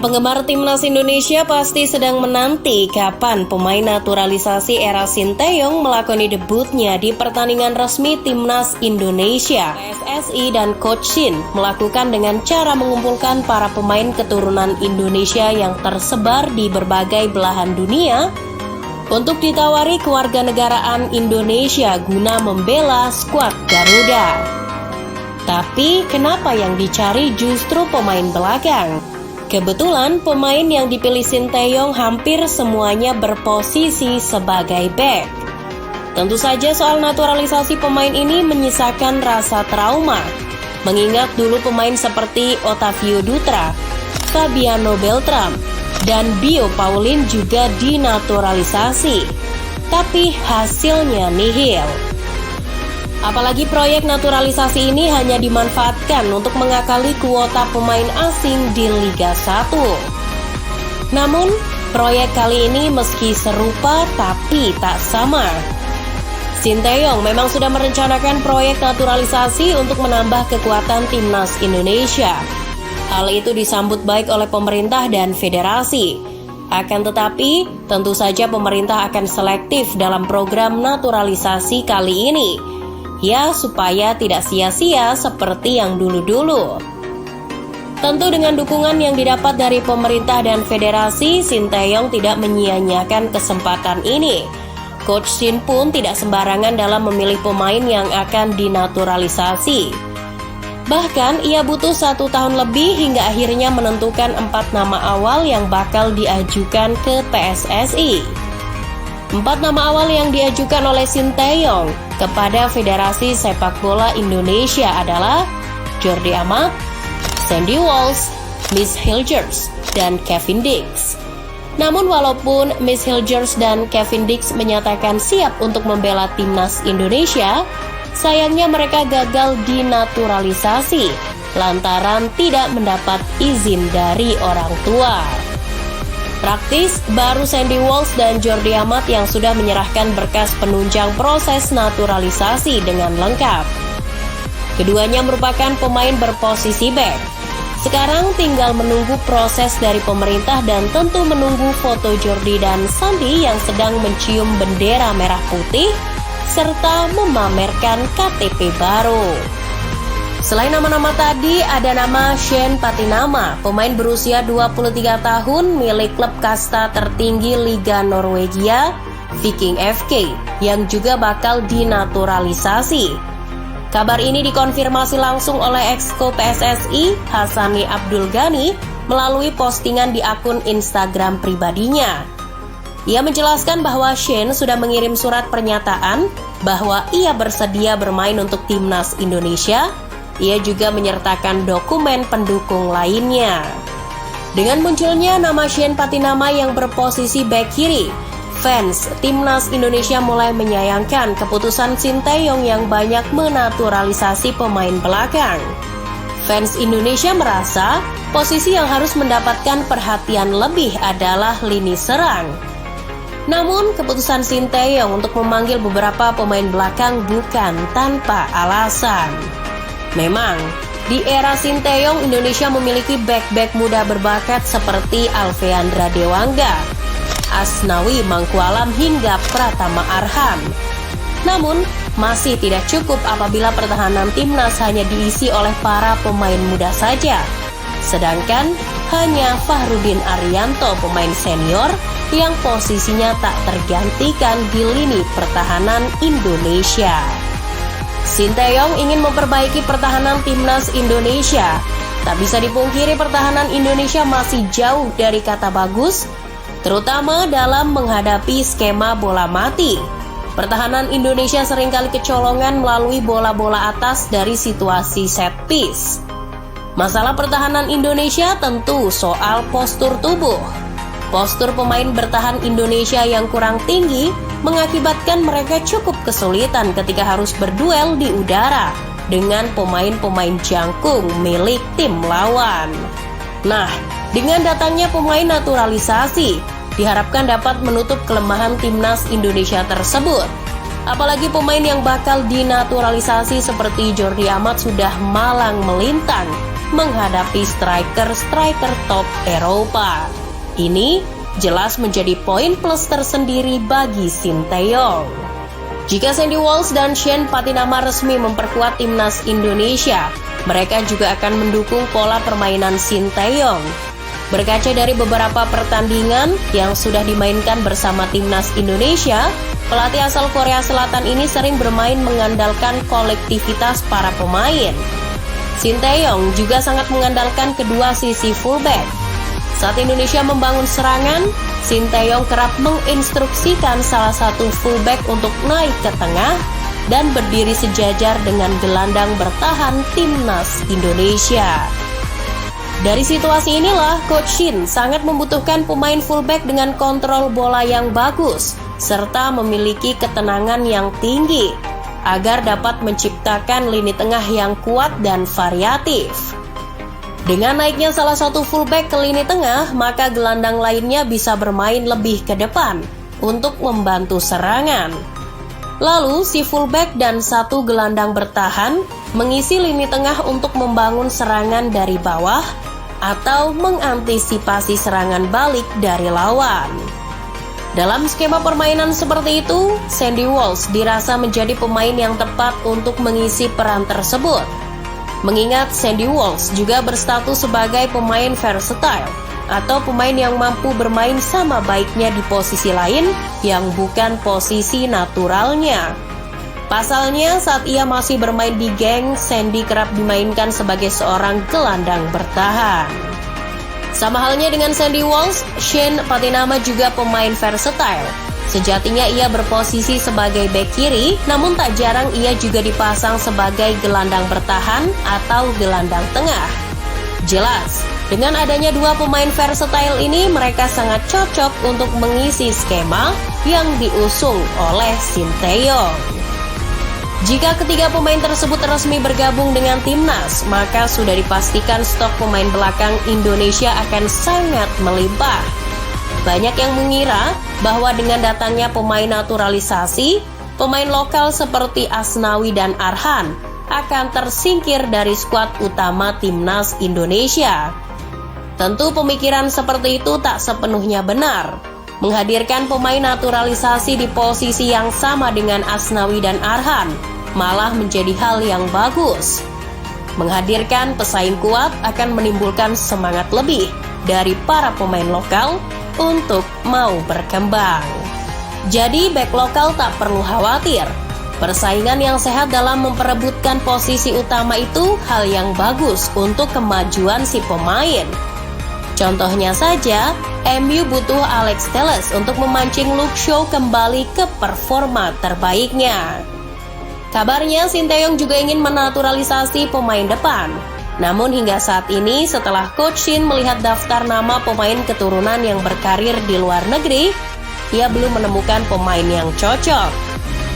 Penggemar timnas Indonesia pasti sedang menanti kapan pemain naturalisasi era Sinteyong melakoni debutnya di pertandingan resmi timnas Indonesia. PSSI dan Coach Shin melakukan dengan cara mengumpulkan para pemain keturunan Indonesia yang tersebar di berbagai belahan dunia untuk ditawari kewarganegaraan Indonesia guna membela skuad Garuda. Tapi kenapa yang dicari justru pemain belakang? Kebetulan pemain yang dipilih Sinteyong hampir semuanya berposisi sebagai bek. Tentu saja soal naturalisasi pemain ini menyisakan rasa trauma, mengingat dulu pemain seperti Otavio Dutra, Fabiano Beltram, dan Bio Pauline juga dinaturalisasi, tapi hasilnya nihil. Apalagi proyek naturalisasi ini hanya dimanfaatkan untuk mengakali kuota pemain asing di Liga 1. Namun, proyek kali ini meski serupa tapi tak sama. Sinteyong memang sudah merencanakan proyek naturalisasi untuk menambah kekuatan timnas Indonesia. Hal itu disambut baik oleh pemerintah dan federasi. Akan tetapi, tentu saja pemerintah akan selektif dalam program naturalisasi kali ini. Ya, supaya tidak sia-sia seperti yang dulu-dulu. Tentu dengan dukungan yang didapat dari pemerintah dan federasi, Sinteyong tidak menyia-nyiakan kesempatan ini. Coach Shin pun tidak sembarangan dalam memilih pemain yang akan dinaturalisasi. Bahkan, ia butuh 1 tahun lebih hingga akhirnya menentukan 4 nama awal yang bakal diajukan ke PSSI. 4 nama awal yang diajukan oleh Sinteyong kepada Federasi Sepak Bola Indonesia adalah Jordi Amat, Sandy Walsh, Miss Hilgers, dan Kevin Dix. Namun walaupun Miss Hilgers dan Kevin Dix menyatakan siap untuk membela timnas Indonesia, sayangnya mereka gagal dinaturalisasi lantaran tidak mendapat izin dari orang tua. Praktis, baru Sandy Walsh dan Jordi Amat yang sudah menyerahkan berkas penunjang proses naturalisasi dengan lengkap. Keduanya merupakan pemain berposisi bek. Sekarang tinggal menunggu proses dari pemerintah dan tentu menunggu foto Jordi dan Sandy yang sedang mencium bendera merah putih serta memamerkan KTP baru. Selain nama-nama tadi, ada nama Shane Patinama, pemain berusia 23 tahun milik klub kasta tertinggi Liga Norwegia, Viking FK, yang juga bakal dinaturalisasi. Kabar ini dikonfirmasi langsung oleh Exco PSSI, Hassani Abdul Ghani, melalui postingan di akun Instagram pribadinya. Ia menjelaskan bahwa Shane sudah mengirim surat pernyataan bahwa ia bersedia bermain untuk timnas Indonesia. Ia juga menyertakan dokumen pendukung lainnya. Dengan munculnya nama Shane Patinama yang berposisi bek kiri, fans timnas Indonesia mulai menyayangkan keputusan Sinteyong yang banyak menaturalisasi pemain belakang. Fans Indonesia merasa posisi yang harus mendapatkan perhatian lebih adalah lini serang. Namun, keputusan Sinteyong untuk memanggil beberapa pemain belakang bukan tanpa alasan. Memang, di era Sinteyong, Indonesia memiliki bek-bek muda berbakat seperti Alveandra Dewangga, Asnawi Mangkualam hingga Pratama Arhan. Namun, masih tidak cukup apabila pertahanan timnas hanya diisi oleh para pemain muda saja. Sedangkan, hanya Fahrudin Arianto pemain senior yang posisinya tak tergantikan di lini pertahanan Indonesia. Sinteyong ingin memperbaiki pertahanan timnas Indonesia. Tak bisa dipungkiri pertahanan Indonesia masih jauh dari kata bagus, terutama dalam menghadapi skema bola mati. Pertahanan Indonesia seringkali kecolongan melalui bola-bola atas dari situasi set piece. Masalah pertahanan Indonesia tentu soal postur tubuh. Postur pemain bertahan Indonesia yang kurang tinggi mengakibatkan mereka cukup kesulitan ketika harus berduel di udara dengan pemain-pemain jangkung milik tim lawan. Nah, dengan datangnya pemain naturalisasi, diharapkan dapat menutup kelemahan timnas Indonesia tersebut. Apalagi pemain yang bakal dinaturalisasi seperti Jordi Amat sudah malang melintang menghadapi striker-striker top Eropa. Ini jelas menjadi poin plus tersendiri bagi Sinteyong. Jika Sandy Walsh dan Shane Patinama resmi memperkuat timnas Indonesia, mereka juga akan mendukung pola permainan Sinteyong. Berkaca dari beberapa pertandingan yang sudah dimainkan bersama timnas Indonesia, pelatih asal Korea Selatan ini sering bermain mengandalkan kolektivitas para pemain. Sinteyong juga sangat mengandalkan kedua sisi fullback. Saat Indonesia membangun serangan, Sinteyong kerap menginstruksikan salah satu fullback untuk naik ke tengah dan berdiri sejajar dengan gelandang bertahan timnas Indonesia. Dari situasi inilah, Coach Shin sangat membutuhkan pemain fullback dengan kontrol bola yang bagus, serta memiliki ketenangan yang tinggi, agar dapat menciptakan lini tengah yang kuat dan variatif. Dengan naiknya salah satu fullback ke lini tengah, maka gelandang lainnya bisa bermain lebih ke depan untuk membantu serangan. Lalu, si fullback dan satu gelandang bertahan mengisi lini tengah untuk membangun serangan dari bawah atau mengantisipasi serangan balik dari lawan. Dalam skema permainan seperti itu, Sandy Walsh dirasa menjadi pemain yang tepat untuk mengisi peran tersebut. Mengingat Sandy Walsh juga berstatus sebagai pemain versatile atau pemain yang mampu bermain sama baiknya di posisi lain yang bukan posisi naturalnya. Pasalnya, saat ia masih bermain di Genk, Sandy kerap dimainkan sebagai seorang gelandang bertahan. Sama halnya dengan Sandy Walsh, Shane Patinama juga pemain versatile. Sejatinya ia berposisi sebagai bek kiri, namun tak jarang ia juga dipasang sebagai gelandang bertahan atau gelandang tengah. Jelas, dengan adanya dua pemain versatile ini, mereka sangat cocok untuk mengisi skema yang diusung oleh Sinteyong. Jika ketiga pemain tersebut resmi bergabung dengan timnas, maka sudah dipastikan stok pemain belakang Indonesia akan sangat melimpah. Banyak yang mengira bahwa dengan datangnya pemain naturalisasi, pemain lokal seperti Asnawi dan Arhan akan tersingkir dari skuad utama timnas Indonesia. Tentu pemikiran seperti itu tak sepenuhnya benar. Menghadirkan pemain naturalisasi di posisi yang sama dengan Asnawi dan Arhan malah menjadi hal yang bagus. Menghadirkan pesaing kuat akan menimbulkan semangat lebih dari para pemain lokal untuk mau berkembang. Jadi bek lokal tak perlu khawatir. Persaingan yang sehat dalam memperebutkan posisi utama itu hal yang bagus untuk kemajuan si pemain. Contohnya saja, MU butuh Alex Telles untuk memancing Luke Shaw kembali ke performa terbaiknya. Kabarnya Sinteyong juga ingin menaturalisasi pemain depan. Namun hingga saat ini, setelah Coach Shin melihat daftar nama pemain keturunan yang berkarir di luar negeri, ia belum menemukan pemain yang cocok.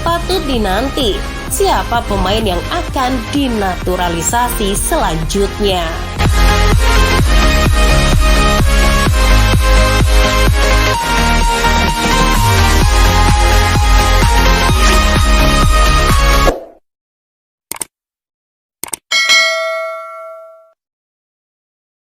Patut dinanti siapa pemain yang akan dinaturalisasi selanjutnya.